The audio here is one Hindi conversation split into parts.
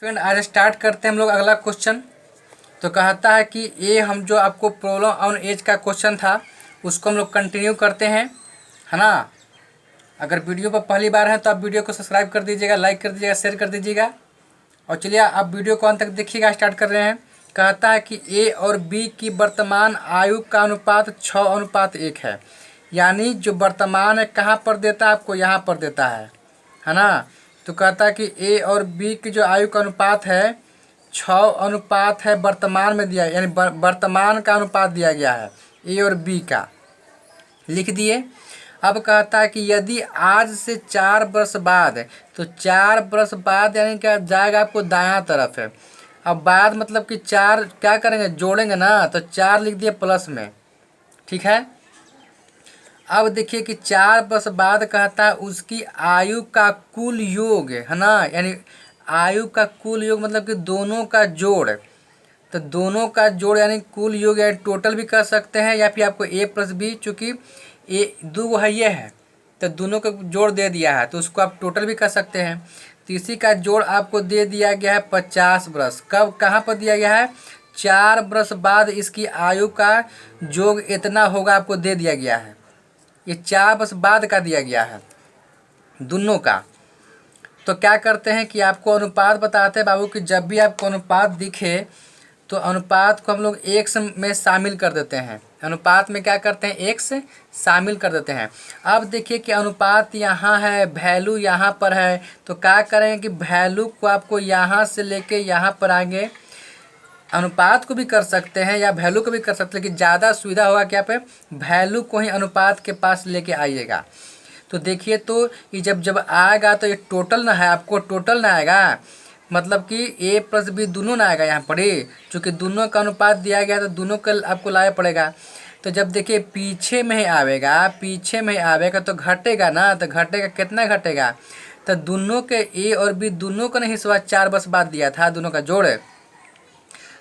फ्रेंड आज स्टार्ट करते हैं हम लोग अगला क्वेश्चन। तो कहता है कि ये हम जो आपको प्रॉब्लम ऑन एज का क्वेश्चन था उसको हम लोग कंटिन्यू करते हैं, है ना। अगर वीडियो पर पहली बार है तो आप वीडियो को सब्सक्राइब कर दीजिएगा, लाइक कर दीजिएगा, शेयर कर दीजिएगा। और चलिए आप वीडियो को अंत तक देखिएगा। स्टार्ट कर रहे हैं। कहता है कि ए और बी की वर्तमान आयु का अनुपात 6:1 है। यानी जो वर्तमान है कहाँ पर देता है आपको, यहाँ पर देता है ना। तो कहता है कि ए और बी की जो आयु का अनुपात है 6 है, वर्तमान में दिया, यानी वर्तमान का अनुपात दिया गया है ए और बी का, लिख दिए। अब कहता है कि यदि आज से 4 वर्ष बाद, तो 4 वर्ष बाद यानी क्या जाएगा आपको दायां तरफ है। अब बाद मतलब कि 4 क्या करेंगे, जोड़ेंगे ना, तो 4 लिख दिए प्लस में, ठीक है। अब देखिए कि 4 वर्ष बाद कहता है उसकी आयु का कुल योग, है ना। यानी आयु का कुल योग मतलब कि दोनों का जोड़। तो दोनों का जोड़ यानी कुल योग, यानी टोटल भी कर सकते हैं, या फिर आपको ए प्लस बी, चूँकि ए दो है ये है तो दोनों का जोड़ दे दिया है तो उसको आप टोटल भी कर सकते हैं। तो इसी का जोड़ आपको दे दिया गया है 50 वर्ष। कब कहाँ पर दिया गया है, 4 वर्ष बाद इसकी आयु का योग इतना होगा, आपको दे दिया गया है। ये 4 वर्ष बाद का दिया गया है दोनों का। तो क्या करते हैं कि आपको अनुपात बताते हैं बाबू कि जब भी आपको अनुपात दिखे तो अनुपात को हम लोग एक्स में शामिल कर देते हैं। अनुपात में क्या करते हैं, एक्स शामिल कर देते हैं। अब देखिए कि अनुपात यहाँ है, वैल्यू यहाँ पर है, तो क्या करेंगे कि वैल्यू को आपको यहाँ से लेके यहाँ पर आगे अनुपात को भी कर सकते हैं या वैल्यू को भी कर सकते हैं, लेकिन ज़्यादा सुविधा होगा क्या पे वैल्यू को ही अनुपात के पास लेके आइएगा। तो देखिए तो ये जब जब आएगा तो ये टोटल ना है, आपको टोटल ना आएगा, मतलब कि ए प्लस बी दोनों ना आएगा यहाँ पर ही, चूँकि दोनों का अनुपात दिया गया तो दोनों का आपको लाया पड़ेगा। तो जब देखिए पीछे में ही आवेगा, पीछे में ही आवेगा तो घटेगा ना, तो घटेगा कितना घटेगा, तो दोनों के ए और बी दोनों का नहीं हिस्सा 4 वर्ष बाद दिया था, दोनों का जोड़,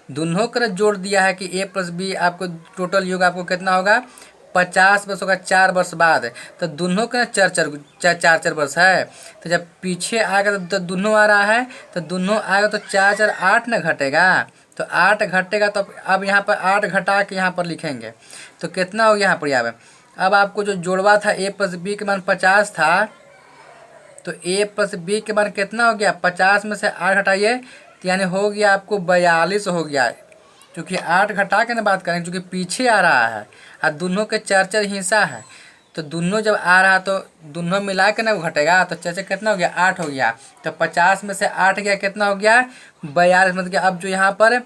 दोनों का जोड़ दिया है कि ए प्लस बी आपको टोटल योग आपको कितना होगा 50 वर्ष होगा 4 वर्ष बाद। तो दोनों का चार वर्ष है। तो जब पीछे आएगा तो दोनों आ रहा है, तो दोनों आएगा तो 4 8 ना घटेगा, तो 8 घटेगा। तो अब यहाँ पर 8 घटा के यहाँ पर लिखेंगे तो कितना हो गया यहाँ पर यहाँ अब आपको जो जोड़वा था ए प्लस बी के मान 50 था, तो ए प्लस बी के मान कितना हो गया 50 में से 8 घटाइए तो यानी हो गया आपको 42 हो गया। क्योंकि 8 घटा के ना बात करें, क्योंकि पीछे आ रहा है और दोनों के 4 हिस्सा है, तो दोनों जब आ रहा तो दोनों मिला के ना घटेगा, तो 4 कितना हो गया 8 हो गया। तो 50 में से 8 गया कितना हो गया 42। मतलब कि अब जो यहाँ पर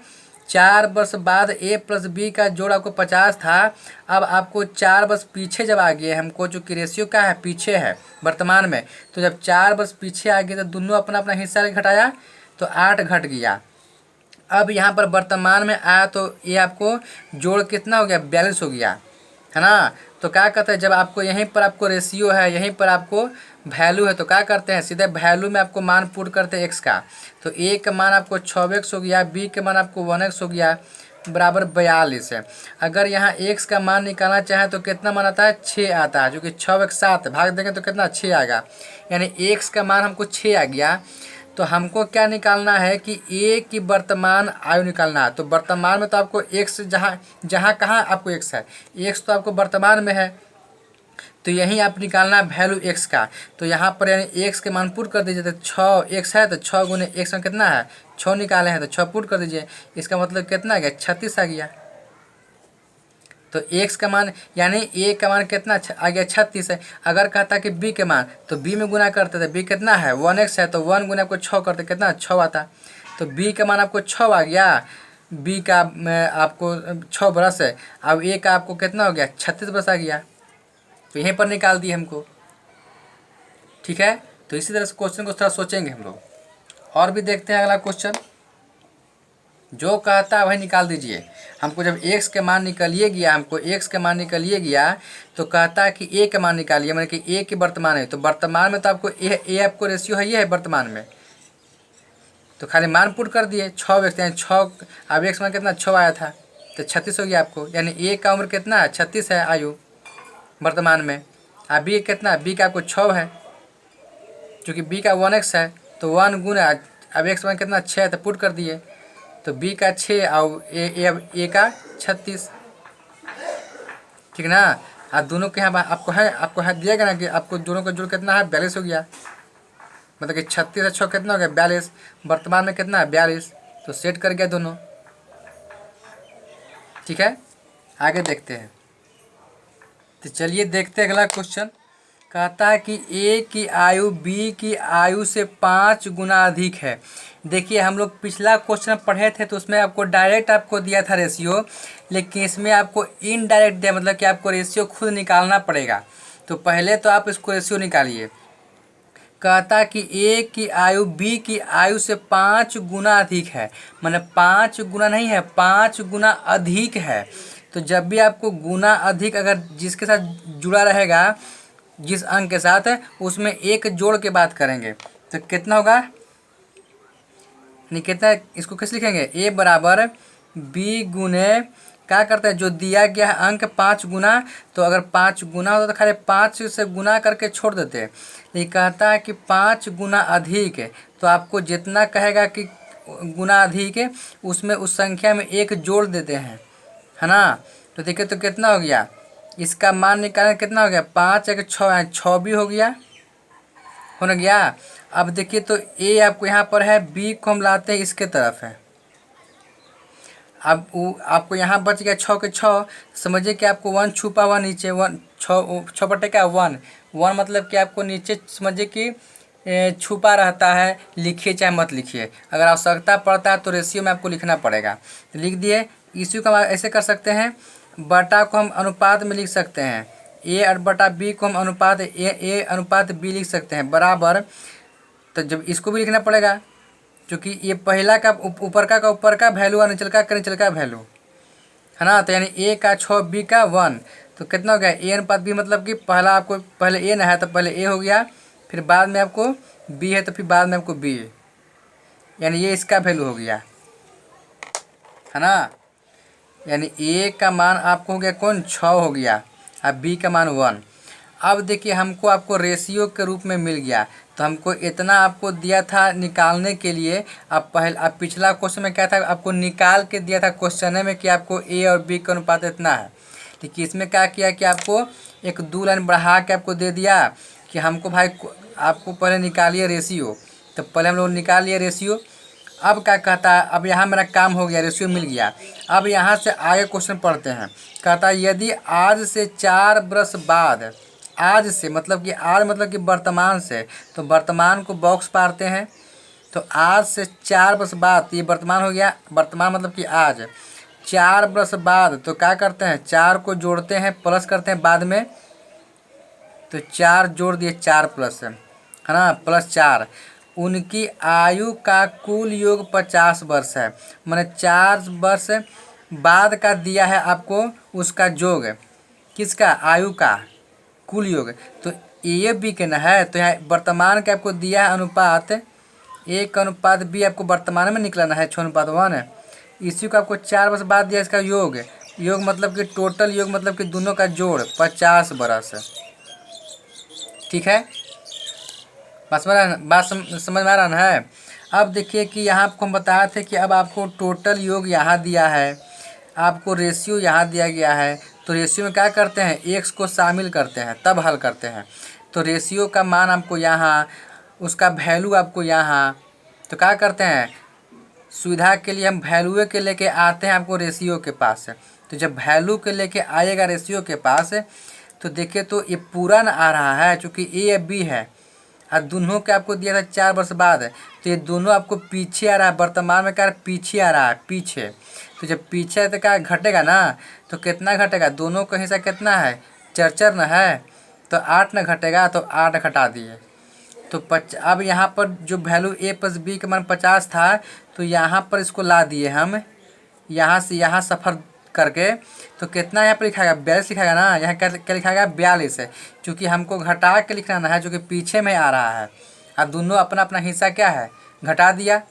4 वर्ष बाद ए प्लस बी का जोड़ आपको 50 था, अब आपको 4 वर्ष पीछे जब आ गए, हमको जो कि रेशियो का है पीछे है वर्तमान में, तो जब 4 वर्ष पीछे आ गए तो दोनों अपना अपना हिस्सा घटाया तो 8 घट गया। अब यहाँ पर वर्तमान में आया तो ये आपको जोड़ कितना हो गया 42 हो गया, है ना। तो क्या कहते हैं जब आपको यहीं पर आपको रेशियो है, यहीं पर आपको वैल्यू है, तो क्या करते हैं सीधे वैल्यू में आपको मान पुट करते हैं एक्स का। तो ए का मान आपको 6x हो गया, बी के मान आपको 1x हो गया बराबर 42 है। अगर यहाँ एक्स का मान निकालना चाहें तो कितना मान आता है 6 आता है, जो कि 6x 7 भाग देंगे तो कितना 6 आएगा, यानी एक्स का मान हमको 6 आ गया। तो हमको क्या निकालना है कि ए की वर्तमान आयु निकालना है। तो वर्तमान में तो आपको एक्स जहाँ जहाँ कहाँ आपको एक्स है, एक्स तो आपको वर्तमान में है, तो यहीं आप निकालना है वैल्यू एक्स का। तो यहाँ पर यानी एक्स के मान पुट कर दीजिए, तो 6 एक्स है तो 6 गुने एक्स में कितना है 6 निकाले हैं तो 6 पुट कर दीजिए। इसका मतलब कितना आ गया 36 आ गया। तो एक्स का मान यानी ए का मान कितना आ गया 36 है। अगर कहता है कि बी के मान, तो बी में गुना करते थे, बी कितना है 1x है, तो 1 गुना आपको 6 करते कितना 6 आता। तो बी का मान आपको 6 आ गया, बी का आपको 6 बरस है। अब ए का आपको कितना हो गया 36 बरस आ गया। तो यहीं पर निकाल दिए हमको, ठीक है। तो इसी तरह से क्वेश्चन को थोड़ा सोचेंगे हम लोग। और भी देखते हैं अगला क्वेश्चन, जो कहता है वही निकाल दीजिए। हमको जब एक्स के मान निकलिए गया, हमको एक्स के मान निकलिए गया, तो कहता है कि ए के मान निकालिए, मतलब कि ए की वर्तमान है। तो वर्तमान में तो आपको ए आपको रेशियो है, ये है वर्तमान में, तो खाली मान पुट कर दिए 6 एक्स, यानी 6 अब एक्स मान कितना 6 आया था तो 36 हो गया आपको। यानी ए का उम्र कितना है 36 है आयु वर्तमान में। अब बी कितना, बी का आपको 6 है, चूँकि बी का 1x है, तो 1 गुना अब x मान कितना 6 है तो पुट कर दिए, तो b का 6 और a का 36, ठीक ना। आप दोनों के यहाँ आपको है दिया गया ना कि आपको दोनों का जोड़ कितना है 42 हो गया, मतलब कि 36 और 6 कितना हो गया 42, वर्तमान में कितना है 42, तो सेट कर गया दोनों। ठीक है, आगे देखते हैं। तो चलिए देखते हैं अगला क्वेश्चन। कहता है कि ए की आयु बी की आयु से 5 गुना अधिक है। देखिए हम लोग पिछला क्वेश्चन पढ़े थे तो उसमें आपको डायरेक्ट आपको दिया था रेशियो, लेकिन इसमें आपको इनडायरेक्ट दिया, मतलब कि आपको रेशियो खुद निकालना पड़ेगा। तो पहले तो आप इसको रेशियो निकालिए। कहता कि ए की आयु बी की आयु से 5 गुना अधिक है, मतलब 5 गुना नहीं है 5 गुना अधिक है। तो जब भी आपको गुना अधिक अगर जिसके साथ जुड़ा रहेगा, जिस अंक के साथ, उसमें एक जोड़ के बात करेंगे तो कितना होगा, नहीं कितना, इसको कैसे लिखेंगे, ए बराबर बी गुने क्या करते हैं, जो दिया गया है अंक 5 गुना, तो अगर 5 गुना होता तो खाली 5 से गुना करके छोड़ देते। ये कहता है कि 5 गुना अधिक है, तो आपको जितना कहेगा कि गुना अधिक है उसमें उस संख्या में एक जोड़ देते हैं, है ना। तो देखिए तो कितना हो गया, इसका मान निकालना कितना हो गया, 5 एक 6 6 भी हो गया, हो ना गया। अब देखिए तो ए आपको यहाँ पर है, बी को हम लाते हैं इसके तरफ है। अब आपको यहाँ बच गया 6 के 6, समझिए कि आपको 1 छुपा हुआ नीचे, 1 6 बटे क्या 1 1, मतलब कि आपको नीचे समझिए कि छुपा रहता है, लिखिए चाहे मत लिखिए, अगर आवश्यकता पड़ता है तो रेशियो में आपको लिखना पड़ेगा। तो लिख दिए। इसी को हम ऐसे कर सकते हैं, बटा को हम अनुपात में लिख सकते हैं, ए और बटा बी को हम अनुपात ए अनुपात बी लिख सकते हैं बराबर। तो जब इसको भी लिखना पड़ेगा क्योंकि ये पहला का ऊपर का वैल्यू और निचल का वैल्यू, है ना। तो यानी ए का 6 बी का 1, तो कितना हो गया ए अनुपात बी, मतलब कि पहला आपको पहले ए ना है तो पहले ए हो गया, फिर बाद में आपको बी है तो फिर बाद में आपको बी, यानी ये इसका वैल्यू हो गया, है ना। यानी ए का मान आपको हो गया कौन 6 हो गया, अब बी का मान 1। अब देखिए हमको आपको रेशियो के रूप में मिल गया, तो हमको इतना आपको दिया था निकालने के लिए। आप पिछला क्वेश्चन में क्या था, आपको निकाल के दिया था क्वेश्चन में कि आपको ए और बी का अनुपात इतना है, लेकिन इसमें क्या किया कि आपको एक 2 लाइन बढ़ा के आपको दे दिया कि हमको भाई आपको पहले निकालिए रेशियो। तो पहले हम लोग निकाल लिए रेशियो। अब क्या कहता है, अब यहाँ मेरा काम हो गया, रेशियो मिल गया। अब यहाँ से आगे क्वेश्चन पढ़ते हैं। कहता है यदि आज से 4 वर्ष बाद, आज से मतलब कि आज मतलब कि वर्तमान से, तो वर्तमान को बॉक्स पारते हैं, तो आज से 4 वर्ष बाद, ये वर्तमान हो गया, वर्तमान मतलब कि आज 4 वर्ष बाद, तो क्या करते हैं 4 को जोड़ते हैं प्लस करते हैं बाद में, तो 4 जोड़ दिए 4 प्लस, है ना, प्लस 4। उनकी आयु का कुल योग 50 वर्ष है, मैंने 4 वर्ष बाद का दिया है आपको, उसका योग किसका, आयु का कुल योग, तो ए बी के ना है। तो यहाँ वर्तमान का आपको दिया है अनुपात, एक अनुपात बी आपको वर्तमान में निकलना है 6:1, इसी को आपको 4 वर्ष बाद दिया इसका योग, योग मतलब कि टोटल योग मतलब कि दोनों का जोड़ 50 वर्ष, ठीक है। बात समझ में आ रहा है। अब देखिए कि यहाँ आपको हम बताए थे कि अब आपको टोटल योग यहाँ दिया है, आपको रेशियो यहाँ दिया गया है, तो रेशियो में क्या करते हैं एक्स को शामिल करते हैं तब हल करते हैं। तो रेशियो का मान आपको यहाँ, उसका वैल्यू आपको यहाँ, तो क्या करते हैं सुविधा के लिए हम वैल्यू के लेके आते हैं आपको रेशियो के पास। तो जब वैल्यू के लेके आएगा रेशियो के पास, तो देखिए तो ये पूरा ना आ रहा है क्योंकि ए या बी है, और दोनों के आपको दिया था 4 वर्ष बाद, तो ये दोनों आपको पीछे आ रहा है, वर्तमान में क्या पीछे आ रहा है, पीछे। तो जब पीछे है तो क्या घटेगा ना, तो कितना घटेगा, दोनों का हिस्सा कितना है 4 ना है, तो 8 ना घटेगा, तो 8 घटा दिए। तो अब यहाँ पर जो वैल्यू ए प्लस बी का मान 50 था, तो यहाँ पर इसको ला दिए हम, यहाँ से यहाँ सफ़र करके, तो कितना यहाँ पर लिखाएगा 42 लिखाएगा ना, यहाँ क्या लिखाएगा 42 है, क्योंकि हमको घटा के लिखना है जो कि पीछे में आ रहा है। अब दोनों अपना अपना हिस्सा क्या है घटा दिया,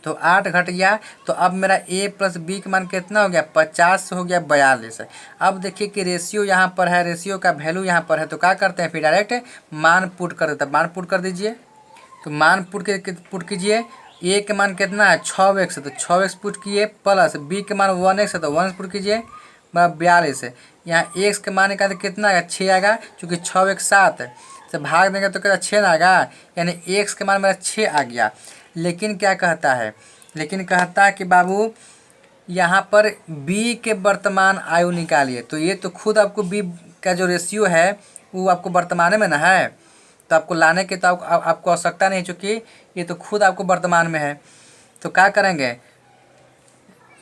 तो 8 घट गया। तो अब मेरा ए प्लस बी का मान कितना हो गया 50 से हो गया 42। अब देखिए कि रेशियो यहाँ पर है, रेशियो का वैल्यू यहाँ पर है, तो क्या करते हैं फिर डायरेक्ट मान पुट कर देते हैं, मान पुट कर दीजिए। तो मान पुट कीजिए। ए के मान कितना है 6x है, तो 6x पुट किए प्लस बी के मान 1x है, तो 1 पुट कीजिए बराबर 42 है। यहाँ x के मान का कितना आएगा 6 आएगा, चूँकि 6x 7 है, तो भाग देंगे तो कितना 6 ना आएगा, यानी x के मान मेरा 6 आ गया। लेकिन क्या कहता है, लेकिन कहता है कि बाबू यहाँ पर b के वर्तमान आयु निकालिए। तो ये तो खुद आपको b का जो रेशियो है वो आपको वर्तमान में ना है, तो आपको लाने की तो आपको आवश्यकता नहीं, चूँकि ये तो खुद आपको वर्तमान में है। तो क्या करेंगे,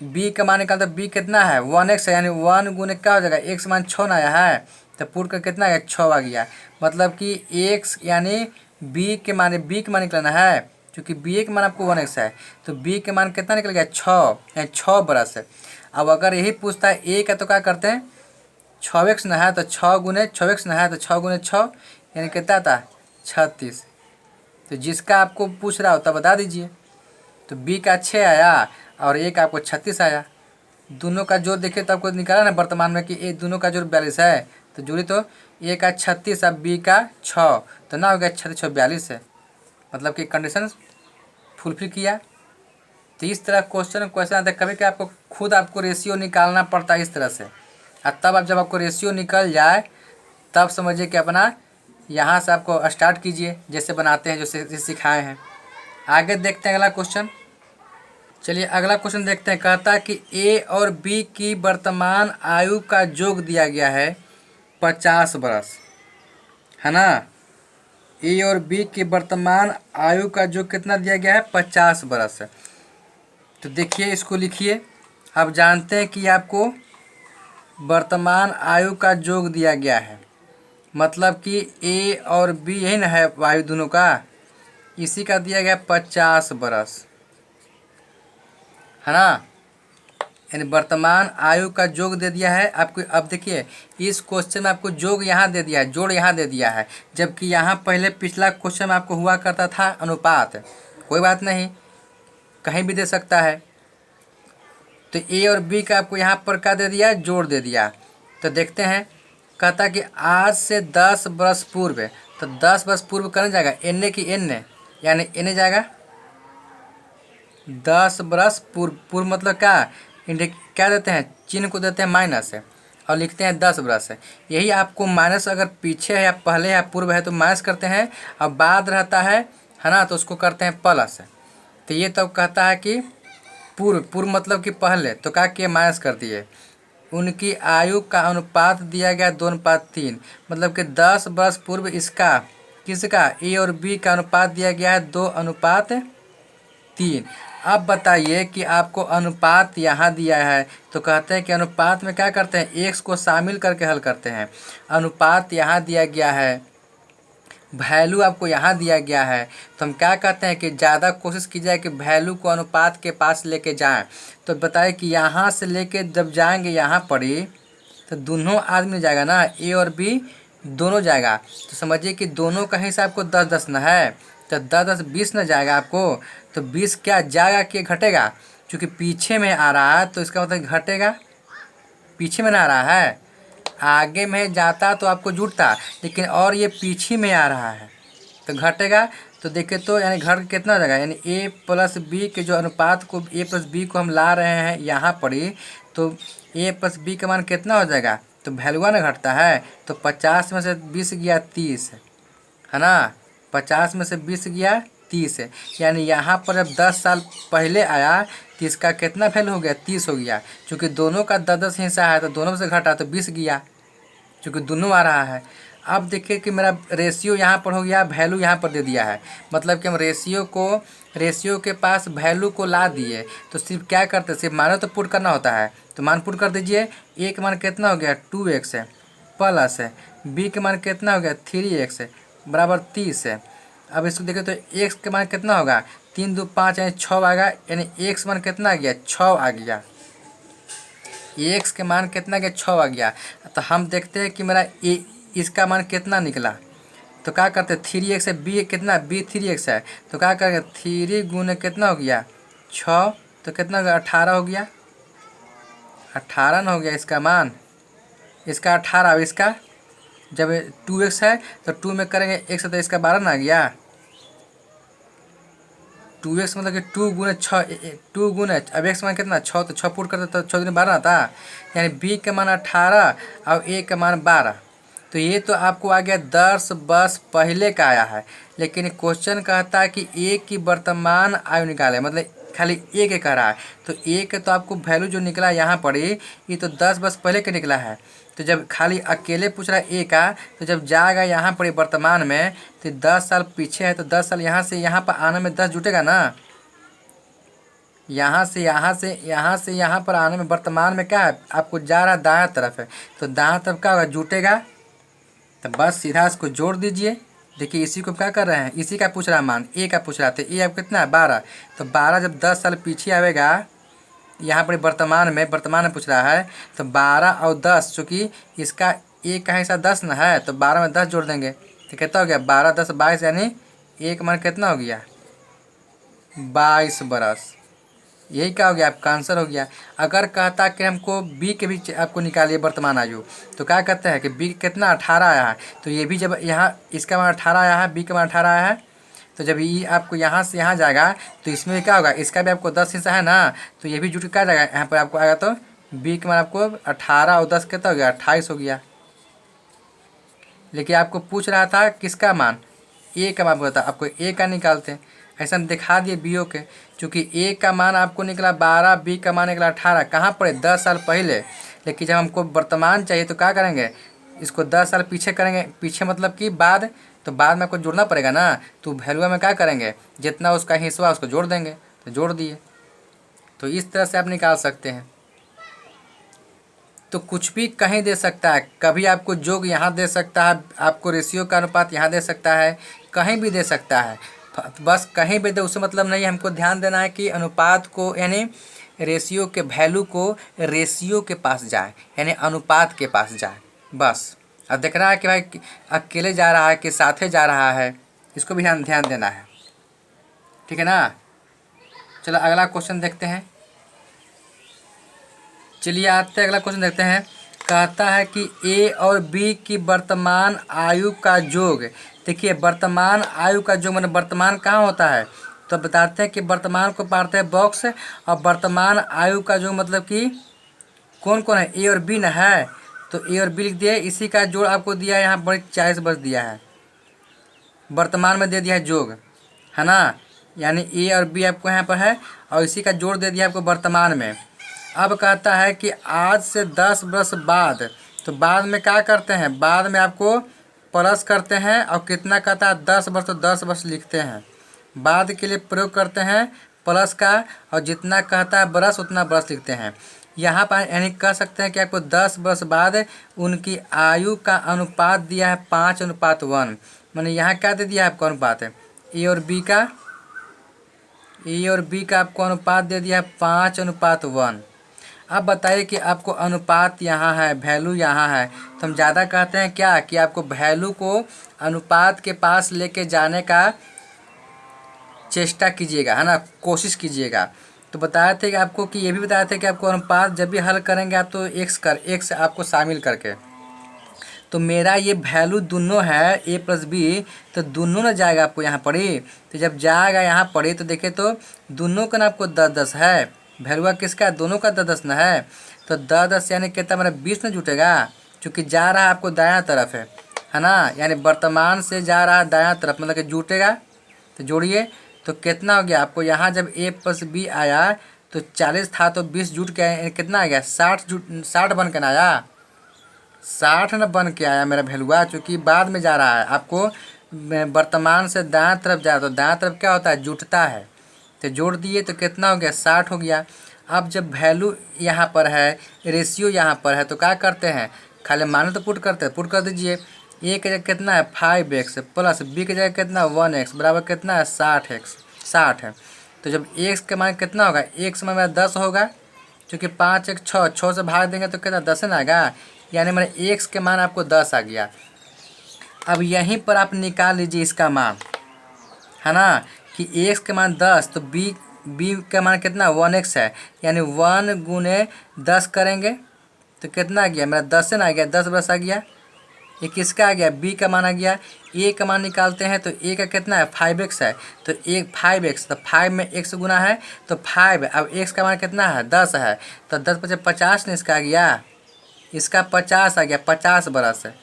b का मान निकालते, b कितना है 1x है, यानी 1 गुने क्या हो जाएगा, x मान 6 ना आया है, तो पूर्ण का कितना है 6 आ गया। मतलब कि x यानी b के मान निकलना है, क्योंकि b के मान आपको 1x है, तो b के मान कितना निकल गया 6, यानी 6 बरस है। अब अगर यही पूछता है a का, तो क्या करते हैं 6x ना है तो 6 गुने 6x ना है तो 6 गुने 6, यानी कितना था 36। तो जिसका आपको पूछ रहा होता बता दीजिए। तो b का 6 आया और a का आपको 36 आया। दोनों का जोड़ देखिए तो आपको निकाला ना वर्तमान में कि ये दोनों का जोड़ 42 है, तो जोड़ी तो a का 36 और b का 6, तो ना हो गया 36 और 42 है, मतलब कि कंडीशन फुलफिल किया। तो इस तरह क्वेश्चन आता है। कभी कभी आपको खुद आपको रेशियो निकालना पड़ता है इस तरह से, और तब आप जब आपको रेशियो निकल जाए तब समझिए कि अपना यहाँ से आपको स्टार्ट कीजिए, जैसे बनाते हैं जो सिखाए हैं। आगे देखते हैं अगला क्वेश्चन। चलिए अगला क्वेश्चन देखते हैं। कहता है कि ए और बी की वर्तमान आयु का योग दिया गया है 50 वर्ष, है ना। ए और बी की वर्तमान आयु का योग कितना दिया गया है 50 वर्ष। तो देखिए इसको लिखिए। आप जानते हैं कि आपको वर्तमान आयु का योग दिया गया है, मतलब कि ए और बी यही ना है आयु दोनों का, इसी का दिया गया 50 वर्ष, है ना। यानी वर्तमान आयु का योग दे दिया है आपको। अब देखिए इस क्वेश्चन में आपको योग यहाँ दे दिया है, जोड़ यहाँ दे दिया है, जबकि यहाँ पहले पिछला क्वेश्चन में आपको हुआ करता था अनुपात। कोई बात नहीं, कहीं भी दे सकता है। तो ए और बी का आपको यहाँ पर क्या दे दिया, जोड़ दे दिया। तो देखते हैं। कहता कि आज से 10 वर्ष पूर्व, तो 10 वर्ष पूर्व करने जाएगा एन की एन, यानी एन जाएगा 10 वर्ष पूर्व मतलब क्या देते हैं, चिन्ह को देते हैं माइनस है और लिखते हैं 10 वर्ष है। यही आपको माइनस अगर पीछे है या पहले या पूर्व है तो माइनस करते हैं, और बाद रहता है ना, तो उसको करते हैं प्लस। तो ये तब कहता है कि पूर्व मतलब कि पहले, तो क्या किए माइनस कर दिए। उनकी आयु का अनुपात दिया गया 2:3, मतलब कि 10 वर्ष पूर्व इसका किसका ए और बी का अनुपात दिया गया है 2:3। अब बताइए कि आपको अनुपात यहाँ दिया है, तो कहते हैं कि अनुपात में क्या करते हैं, एक्स को शामिल करके हल करते हैं। अनुपात यहाँ दिया गया है, वैल्यू आपको यहाँ दिया गया है, तो हम क्या कहते हैं कि ज़्यादा कोशिश की जाए कि वैल्यू को अनुपात के पास लेके जाएं। तो बताए कि यहाँ से लेके जब जाएंगे यहाँ पर ही, तो दोनों आदमी जाएगा ना, ए और बी दोनों जाएगा। तो समझिए कि दोनों का हिसाब आपको 10-10 न है, तो 10-10 20 न जाएगा आपको। तो 20 क्या जाएगा कि घटेगा, क्योंकि पीछे में आ रहा है तो इसका मतलब घटेगा, पीछे में ना आ रहा है, आगे में जाता तो आपको जुटता, लेकिन और ये पीछे में आ रहा है तो घटेगा। तो देखिए तो यानी घट कितना हो जाएगा, यानी ए प्लस बी के जो अनुपात को ए प्लस बी को हम ला रहे हैं यहाँ पर ही, तो ए प्लस बी का मान कितना हो जाएगा, तो वैल्यू ना घटता है। तो 50 में से 20 गया 30, है ना। 50 में से 20 गया 30 है, यानी यहाँ पर जब 10 साल पहले आया तो इसका कितना वैल्यू हो गया 30 हो गया। चूँकि दोनों का 10-10 हिस्सा है तो दोनों में से घटा तो 20 गया, चूँकि दोनों आ रहा है। अब देखिए कि मेरा रेशियो यहाँ पर हो गया, वैल्यू यहाँ पर दे दिया है, मतलब कि हम रेशियो के पास वैल्यू को ला दिए। तो सिर्फ क्या करते हैं, सिर्फ मान तो पुट करना होता है, तो मान पुट कर दीजिए। ए के मान कितना हो गया 2x है प्लस है, बी के मान कितना हो गया 3x है बराबर 30 है। अब इसको देखिए तो x के मान कितना होगा 3 2 5 यानी 6 आएगा, यानी x मान कितना आ गया 6 आ गया। x के मान कितना गया 6 आ गया। तो हम देखते हैं कि मेरा इसका मान कितना निकला। तो क्या करते 3x है, b कितना b 3x है, तो क्या करेंगे 3 गुने कितना हो गया 6, तो कितना हो गया 18 हो गया, 18 ना हो गया इसका मान, इसका 18। अब इसका जब 2x है तो 2 में करेंगे x है तो इसका 12 ना आ गया, 2x मतलब कि 2 गुने अब x मान कितना 6, तो 6 पुट करते तो 6 दूनी 12 आता, यानी b का मान 18 और a का मान 12। तो ये तो आपको आ गया 10 वर्ष पहले का आया है, लेकिन क्वेश्चन कहता है कि a की वर्तमान आयु निकाले, मतलब खाली a के कह रहा है। तो a के तो आपको वैल्यू जो निकला यहाँ पर ये तो 10 वर्ष पहले के निकला है। तो जब खाली अकेले पूछ रहा है ए का, तो जब जाएगा यहाँ पर वर्तमान में तो 10 साल पीछे है, तो 10 साल यहाँ से यहाँ पर आने में 10 जुटेगा ना। यहाँ से यहाँ पर आने में वर्तमान में क्या है, आपको जा रहा दायां तरफ है, तो दायां तरफ क्या होगा, जुटेगा। तो बस सीधा इसको जोड़ दीजिए। देखिए इसी को क्या कर रहे हैं, इसी का पूछ रहा मान, ए का पूछ रहा था। ए अब कितना है 12, तो 12 जब 10 साल पीछे आवेगा यहाँ पर वर्तमान में पूछ रहा है, तो 12 और 10 चूँकि इसका ए का हिस्सा 10 ना है, तो 12 में 10 जोड़ देंगे तो कितना हो गया 12 10 22, यानी एक मान कितना हो गया 22 बरस। यही क्या हो गया, आपका आंसर हो गया। अगर कहता कि हमको बी के भी आपको निकालिए वर्तमान आयु, तो क्या कहते हैं कि बी कितना 18 आया है, तो ये भी जब यहाँ इसका मान 18 आया है, बी का मान 18 आया है, तो जब ये आपको यहाँ से यहाँ जाएगा तो इसमें क्या होगा, इसका भी आपको 10 हिस्सा है ना, तो ये भी जुट क्या जाएगा, यहाँ पर आपको आएगा तो बी का मान आपको 18 और 10 कितना हो गया 28 हो गया। लेकिन आपको पूछ रहा था किसका मान, ए का मान बोला था, आपको ए का निकालते हैं। ऐसा हम दिखा दिए बी ओ के, चूँकि ए का मान आपको निकला 12, बी का मान निकला 18, कहाँ पर 10 साल पहले। लेकिन जब हमको वर्तमान चाहिए तो क्या करेंगे, इसको 10 साल पीछे करेंगे, पीछे मतलब कि बाद, तो बाद में आपको जोड़ना पड़ेगा ना, तो वैल्यू में क्या करेंगे, जितना उसका हिस्सा उसको जोड़ देंगे, तो जोड़ दिए। तो इस तरह से आप निकाल सकते हैं। तो कुछ भी कहीं दे सकता है, कभी आपको जोग यहाँ दे सकता है, आपको रेशियो का अनुपात यहाँ दे सकता है, कहीं भी दे सकता है। बस कहीं भी दे उससे मतलब नहीं, हमको ध्यान देना है कि अनुपात को यानी रेशियो के वैल्यू को रेशियो के पास जाए, यानी अनुपात के पास जाए बस। अब देख रहा है कि भाई अकेले जा रहा है कि साथे जा रहा है, इसको भी ध्यान देना है, ठीक है ना। चलो अगला क्वेश्चन देखते हैं। चलिए आते हैं अगला क्वेश्चन देखते हैं। कहता है कि ए और बी की वर्तमान आयु का योग। देखिए वर्तमान आयु का योग मतलब वर्तमान कहाँ होता है, तो बताते हैं कि वर्तमान को पाते हैं बॉक्स, और वर्तमान आयु का योग मतलब कि कौन कौन है, ए और बी ना है, तो ए और बी लिख दिए। इसी का जोड़ आपको दिया है यहाँ पर 40 वर्ष दिया है, वर्तमान में दे दिया है योग, है ना, यानी ए और बी आपको यहाँ पर है, और इसी का जोड़ दे दिया आपको वर्तमान में। अब कहता है कि आज से 10 वर्ष बाद, तो बाद में क्या करते हैं, बाद में आपको प्लस करते हैं, और कितना कहता है 10 वर्ष, तो 10 वर्ष लिखते हैं, बाद के लिए प्रयोग करते हैं प्लस का, और जितना कहता है बरस उतना बरस लिखते हैं। यहाँ पर यानी कह सकते हैं कि आपको 10 वर्ष बाद उनकी आयु का अनुपात दिया है 5:1, मैंने यहाँ क्या दे दिया है आपको अनुपात है, ए और बी का आपको अनुपात दे दिया है 5:1। अब बताइए कि आपको अनुपात यहाँ है, वैल्यू यहाँ है, तो हम ज़्यादा कहते हैं क्या कि आपको वैल्यू को अनुपात के पास लेके जाने का चेष्टा कीजिएगा, है ना, कोशिश कीजिएगा। तो बताए थे कि आपको कि ये भी बताए थे कि आपको अनुपात जब भी हल करेंगे आप तो एक्स आपको शामिल करके, तो मेरा ये वैल्यू दोनों है ए प्लस बी, तो दोनों ना जाएगा आपको यहाँ पड़ी, तो जब जाएगा यहाँ पड़ी तो देखे तो दोनों का ना आपको 10-10 है, वैल्यू किसका दोनों का 10-10 ना है, तो 10-10 यानी कितना मेरा 20 ना जुटेगा, क्योंकि जा रहा है आपको दायां तरफ है ना, यानी वर्तमान से जा रहा है दायां तरफ, मतलब कि जुटेगा। तो जोड़िए तो कितना हो गया आपको, यहाँ जब ए प्लस बी आया तो 40 था तो 20 जुट के कितना आ गया 60 बन के ना आया, 60 न बन के आया मेरा वैल्यूआ, चूँकि बाद में जा रहा है, आपको वर्तमान से दायां तरफ जा रहा है, तो दायां तरफ क्या होता है जुटता है, तो जोड़ दिए तो कितना हो गया 60 हो गया। अब जब वैल्यू यहाँ पर है, रेशियो यहाँ पर है, तो क्या करते हैं खाली मानो तो पुट करते हैं, पुट कर दीजिए। ए की जगह कितना है 5x प्लस बी की जगह कितना 1x बराबर कितना है 60 है। तो जब x का मान कितना होगा, x में मेरा 10 होगा, क्योंकि 5x 6 से भाग देंगे तो कितना 10 ना आएगा, यानी मेरा x के मान आपको 10 आ गया। अब यहीं पर आप निकाल लीजिए इसका मान, है ना, कि x के मान 10, तो b का मान कितना 1x है, यानी 1 × 10 करेंगे तो कितना आ गया मेरा 10 से ना आ गया 10 बस आ गया, ये किसका आ गया, बी का मान आ गया। ए का मान निकालते हैं तो ए का कितना है 5x है, तो एक 5x, तो 5 में x गुना है तो 5। अब x का मान कितना है 10 है, तो 10 × 50 ने इसका आ गया, इसका 50 आ गया, 50 बरस है।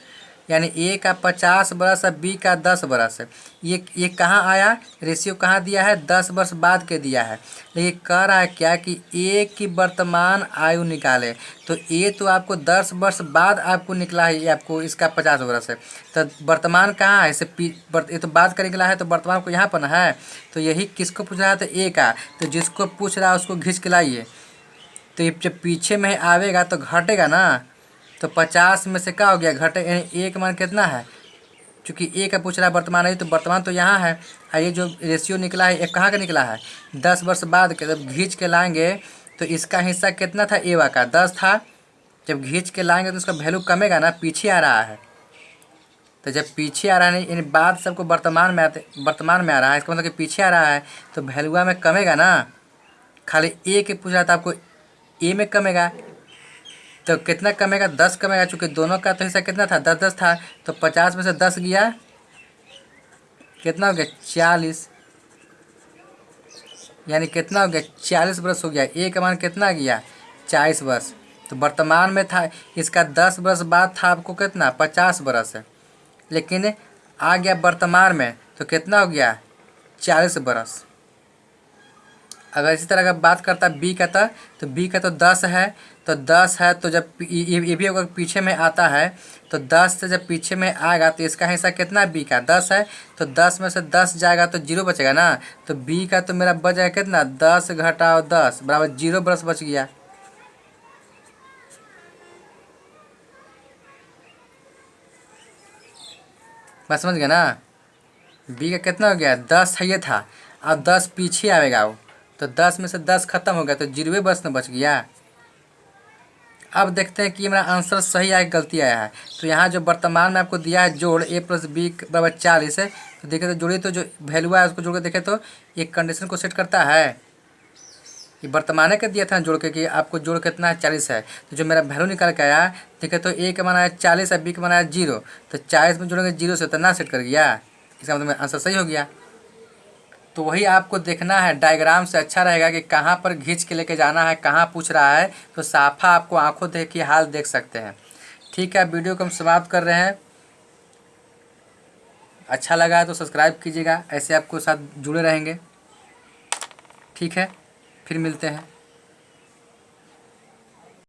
यानी ए का 50 बरस है, बी का 10 बरस है। ये कहाँ आया, रेशियो कहाँ दिया है, 10 वर्ष बाद के दिया है। लेकिन कह रहा है क्या कि ए की वर्तमान आयु निकाले, तो ए तो आपको 10 वर्ष बाद आपको निकला है, ये आपको इसका 50 वर्ष है। तो वर्तमान कहाँ है, इसे ये तो बाद का निकला है, तो वर्तमान को यहाँ पर ना है। तो यही किसको पूछ रहा है, तो ए का। तो जिसको पूछ रहा है उसको घिंच के लाइए। तो ये जब पीछे में आवेगा तो घटेगा ना, तो 50 में से क्या हो गया, घटे, यानी ए का मान कितना है, चूँकि ए का पूछ रहा है वर्तमान है, तो वर्तमान तो यहाँ है। और ये जो रेशियो निकला है ये कहाँ का निकला है, 10 वर्ष बाद के। जब घींच के लाएंगे तो इसका हिस्सा कितना था, ए का 10 था। जब घींच के लाएंगे तो उसका वैल्यू कमेगा ना, पीछे आ रहा है। तो जब पीछे आ रहा है यानी बाद सबको वर्तमान में आ रहा है, इसका मतलब कि पीछे आ रहा है, तो वैल्यूआ में कमेगा ना। खाली ए के पूछ रहा था आपको, ए में कमेगा तो कितना कमेगा, 10 कमेगा। चूँकि दोनों का तो हिस्सा कितना था, 10 10 था, तो 50 में से 10 गया, कितना हो गया 40। यानी कितना हो गया 40 वर्ष हो गया। ए का मान कितना गया 40 वर्ष। तो वर्तमान में था, इसका 10 वर्ष बाद था आपको कितना 50 वर्ष है, लेकिन आ गया वर्तमान में तो कितना हो गया 40 वर्ष। अगर इसी तरह का बात करता बी का था, तो बी का तो 10 है, तो 10 है, तो जब ये भी अगर पीछे में आता है तो 10 से जब पीछे में आएगा तो इसका हिस्सा कितना है, बी का 10 है, तो 10 में से 10 जाएगा तो 0 बचेगा ना। तो बी का तो मेरा बच जाएगा कितना, 10 घटाओ 10 बराबर 0 बरस बच गया। बस समझ गया ना, बी का कितना हो गया 10 है ये था, अब 10 पीछे आएगा वो, तो 10 में से 10 खत्म हो गया, तो 0 बस में बच गया। अब देखते हैं कि मेरा आंसर सही आया गलती आया है। तो यहाँ जो वर्तमान में आपको दिया है जोड़ a + b बराबर 40 है, तो देखें तो जोड़िए, तो जो वैल्यू है उसको जोड़ के देखें तो एक कंडीशन को सेट करता है। ये वर्तमान का दिया था जोड़ के कि आपको जोड़ कितना है 40 है, तो जो मेरा वैल्यू निकाल के आया, देखें तो a का मान आया 40 है, b का मान आया 0, तो 40 में जोड़ेंगे 0 से तो ना सेट कर गया, इसका मतलब मेरा आंसर सही हो गया। तो वही आपको देखना है, डायग्राम से अच्छा रहेगा कि कहाँ पर खींच के लेके जाना है, कहाँ पूछ रहा है, तो साफा आपको आंखों देख के हाल देख सकते हैं। ठीक है, वीडियो को हम समाप्त कर रहे हैं। अच्छा लगा है तो सब्सक्राइब कीजिएगा, ऐसे आपको साथ जुड़े रहेंगे। ठीक है, फिर मिलते हैं।